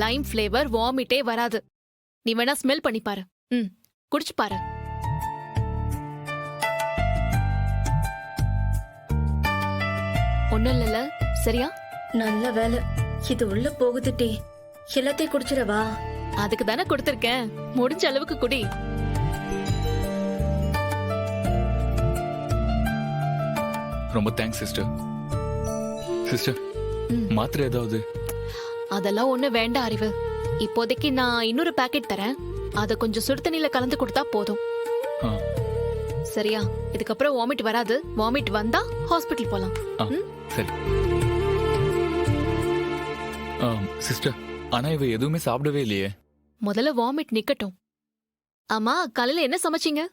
Lime flavour வாமிட்டே வராது. நீ வேணா ஸ்மெல் பண்ணி பாரு. குடிச்சு பாரு. ஒண்ணும் இல்லல, சரியா? நல்ல வேலை, இது உள்ள போகுது டீ. எல்லாத்தையும் குடிச்சிடவா? அதுக்கு தானே கொடுத்திருக்கேன். முடிஞ்ச அளவுக்கு குடி. ரொம்ப தேங்க்ஸ் சிஸ்டர். சிஸ்டர், மாத்திரை ஏதாவது? அதெல்லாம் ஒண்ணு வேண்டாம் அறிவு. இப்போதைக்கு நான் இன்னொரு பாக்கெட் தரேன். அத கொஞ்சம் சுடு தண்ணியில கலந்து கொடுத்தா போதும். சரியா? இதுக்கப்புறம் வாமிட் வராது. வாமிட் வந்தா ஹாஸ்பிடல் போலாம். சரி சிஸ்டர், ஆனா இவ எதுவுமே சாப்பிடவே இல்லையே. முதல்ல வாமிட் நிக்கட்டும். ஆமா, காலையில என்ன சமைச்சீங்க?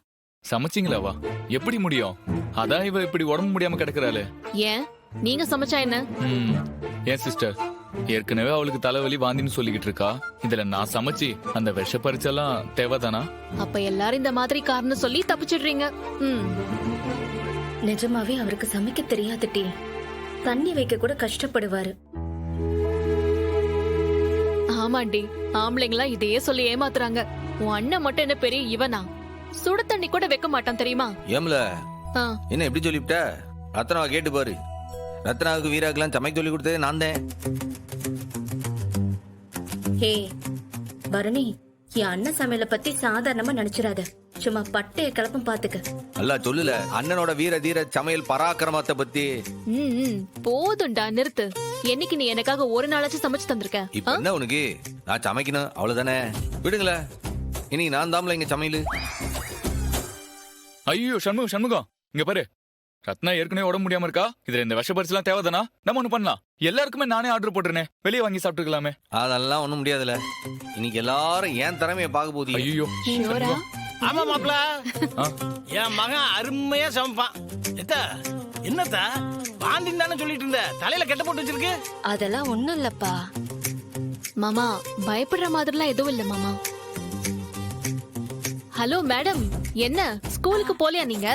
சமைச்சீங்களாவா? எப்படி முடியும்? அதான் இவ இப்படி உடம்பு முடியாம கிடக்குறாளே. ஏன் நீங்க சமைச்சா என்ன? ஏன் சிஸ்டர், ஏற்கனவே அவளுக்கு தலைவலி வாந்தின்னு சொல்லிக்கிட்டு இருக்கா. இதுல நான் சமைச்சு அந்த விஷ பறிச்செல்லாம் தேவைதானா? அப்ப எல்லாரும் இந்த மாதிரி காரணம் சொல்லி தப்பிச்சிடுறீங்க. நிஜமாவே அவருக்கு சமைக்க தெரியாது டீ. தண்ணி வைக்க கூட கஷ்டப்படுவாரு. ஆமாண்டி, ஆம்பளைங்களா இதையே சொல்லி ஏமாத்துறாங்க. உன் அண்ணன் மட்டும் என்ன பெரிய இவனா? சுடு தண்ணி கூட வைக்க மாட்டான் தெரியுமா? ஏம்ல என்ன எப்படி சொல்லிவிட்ட? ரத்னாவை கேட்டு பாரு. ரத்னாவுக்கு வீராக்கெல்லாம் சமைக்க சொல்லி கொடுத்தது நான் தான். ஹே பரணி, என் அண்ணன் சமையலை பத்தி சாதாரணமா நினைச்சிடாத. சும்மா பட்டைய கிளப்பம் பாத்துக்க. அல்ல சொல்லல அண்ணனோட வீர தீர சமையல் பராக்கிரமத்தை பத்தி. போதும்டா, நிறுத்து. என்னைக்கு நீ எனக்காக ஒரு நாளாச்சும் சமைச்சு தந்திருக்க? இப்ப என்ன உனக்கு? நான் சமைக்கணும் அவ்வளவுதானே. விடுங்களேன், இன்னைக்கு நான் தாம்ல இங்க சமையல். ஐயோ சண்முகம், இங்க பாரு. ரத்னா ஏற்கனவே உடம்பு முடியாம இருக்கா. இதுல இந்த விஷ பரிசுலாம் தேவைதானா? நம்ம ஒண்ணு பண்ணலாம். எல்லாருக்குமே நானே ஆர்டர் போட்டுருனேன். வெளியே வாங்கி சாப்பிட்டுக்கலாமே. அதெல்லாம் ஒண்ணும் முடியாதுல. இன்னைக்கு எல்லாரும் ஏன் திறமைய பார்க்க போகுது. ஐயோ ஆமா மாப்ள, என் மகன் அருமையா சமைப்பான். என்னத்தா வாந்தின்னு தானே சொல்லிட்டு இருந்த? தலையில கெட்ட போட்டு வச்சிருக்கு. அதெல்லாம் ஒண்ணும் இல்லப்பா. மாமா, பயப்படுற மாதிரிலாம் எதுவும் இல்ல மாமா. ஹலோ மேடம், என்ன ஸ்கூலுக்கு போலியா நீங்க?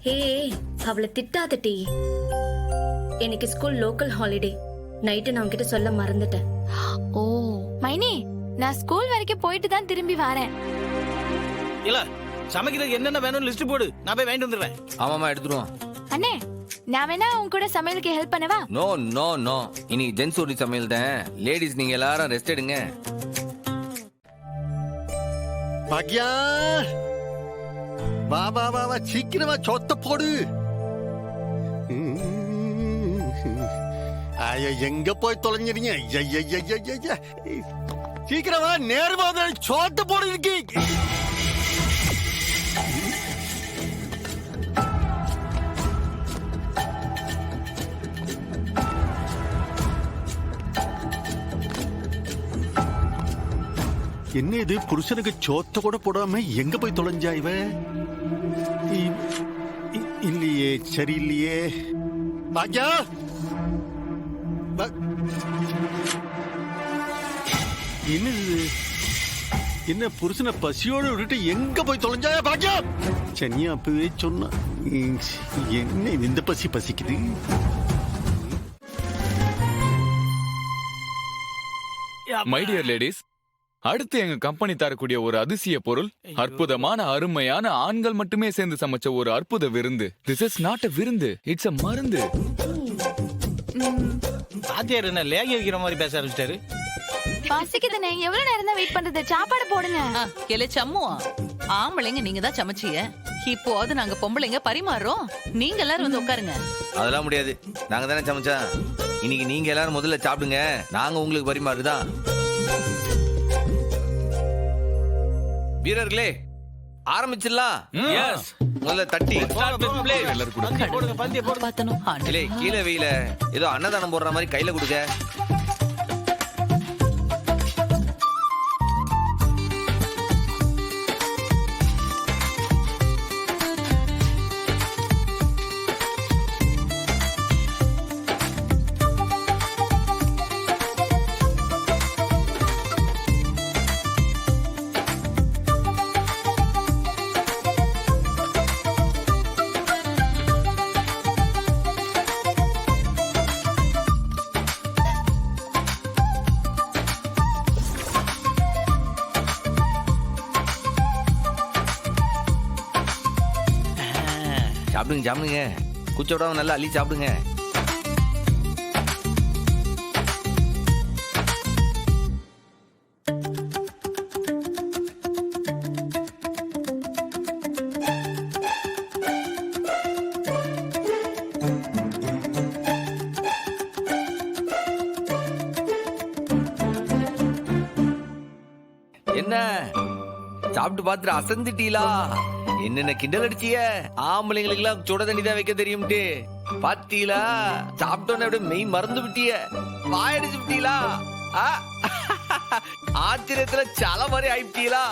ஹே, அவளை திட்டாத டீ. இன்னைக்கு ஸ்கூல் லோக்கல் ஹாலிடே. நைட்டு நான் உன்கிட்ட சொல்ல மறந்துட்டேன். ஓ மைனி, நான் ஸ்கூல் வரைக்கும் போயிட்டு தான் திரும்பி வரேன். இல்ல, சமைக்கிறதுக்கு என்னென்ன வேணும் லிஸ்ட் போடு, நான் போய் வாங்கிட்டு வந்துடுறேன். ஆமாமா எடுத்துருவோம். அண்ணே, நான் வேணா உன் கூட சமையலுக்கு ஹெல்ப் பண்ணவா? நோ நோ நோ, இன்னைக்கு ஜென்ஸ் ஓடி சமையல் தான். லேடிஸ் நீங்க எல்லாரும் ரெஸ்ட் எடுங்க. பாக்யா, வா வா வா வா, சீக்கிரமா சொத்த போடு. ஐயா, எங்க போய் தொலைஞ்சிருங்க? சீக்கிரமா நேரமா சோத்த போடு இருக்கு. என்ன இது, புருஷனுக்கு சோத்த கூட போடாம எங்க போய் தொலைஞ்சா இவ? இல்லையே, சரியில்லையே. பாக்யா, என்னது? என்ன புருஷனை பசியோடு விட்டுட்டு எங்க போய் தொலைஞ்சாயா? பாக்யா, சனியா அப்பவே சொன்னா. என்ன இந்த பசி பசிக்குது? மை டியர் லேடிஸ், அடுத்து எங்க கம்பெனி தரக்கூடிய ஒரு அதிசய பொருள், அற்புதமான அருமையான ஆண்கள் மட்டுமே சேர்ந்து சமைச்ச ஒரு அற்புத விருந்து. திஸ் இஸ் நாட் a விருந்து, இட்ஸ் a மருந்து. ஆத்தியார் என்ன லேகி வைக்கிற மாதிரி பேச ஆரம்பிச்சிட்டாரு. பசிக்குதுண்ணே, எவ்வளவு நேரம் தான் வெயிட் பண்றது? சாப்பாடு போடுங்க. சம்முவா, ஆம்பளைங்க நீங்க தான் சமைச்சீங்க. இப்போ அது நாங்க பொம்பளைங்க பரிமாறுறோம். நீங்க எல்லாரும் வந்து உட்காருங்க. அதெல்லாம் முடியாது, நாங்க தானே சமைச்சா. இன்னைக்கு நீங்க எல்லாரும் முதல்ல சாப்பிடுங்க, நாங்க உங்களுக்கு பரிமாறுதான். வீரர்களே, ஆரம்பிச்சிடலாம். முதல்ல தட்டி கீழே வெயில ஏதோ அன்னதானம் போடுற மாதிரி கையில கொடுக்க. சாப்பிடுங்க சாப்பிடுங்க, கூச்ச விடாம நல்லா அள்ளி சாப்பிடுங்க. என்ன சாப்பிட்டு பாத்துட்டு அசந்துட்டீங்களா? என்னென்ன கிண்டல் அடிச்சிய? ஆம்பளைங்களுக்கு எல்லாம் சுட தண்ணி தான் வைக்க தெரியும்ட்டு பாத்தீங்களா? சாப்பிட்டோன்னு அப்படியே மெய் மறந்து விட்டிய, வாயடிச்சு விட்டீங்களா? ஆச்சரியத்துல சல மாதிரி ஆயிட்டீங்களா?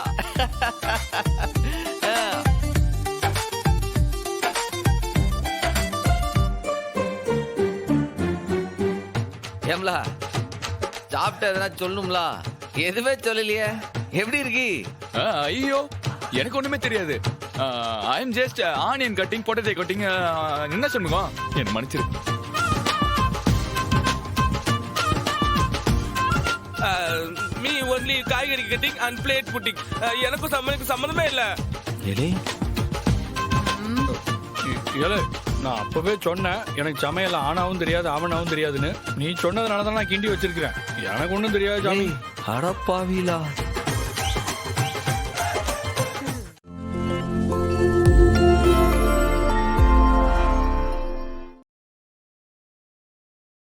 ஏம்லா சாப்பிட்ட எதனா சொல்லணும்லா? எதுவே சொல்லலையே, எப்படி இருக்கு? ஐயோ எனக்கு ஒண்ணுமே தெரியாது. I am just onion cutting, potato cutting. என்ன சொல்லுங்க, என்ன மன்னிச்சிரு. மீ ஒன்லி காய்கறி கட்டிங் அண்ட் பிளேட் புட்டிங். எனக்கும் சம்மந்தமே இல்ல. ஏலே, நான் அப்பவே சொன்னேன் எனக்கு சமையல் ஆனாவும் தெரியாது ஆவனாவும் தெரியாதுன்னு. நீ சொன்னதுனால தான் நான் கிண்டி வச்சிருக்கிறேன். எனக்கு ஒண்ணும் தெரியாது சாமி. அடப்பாவீலா,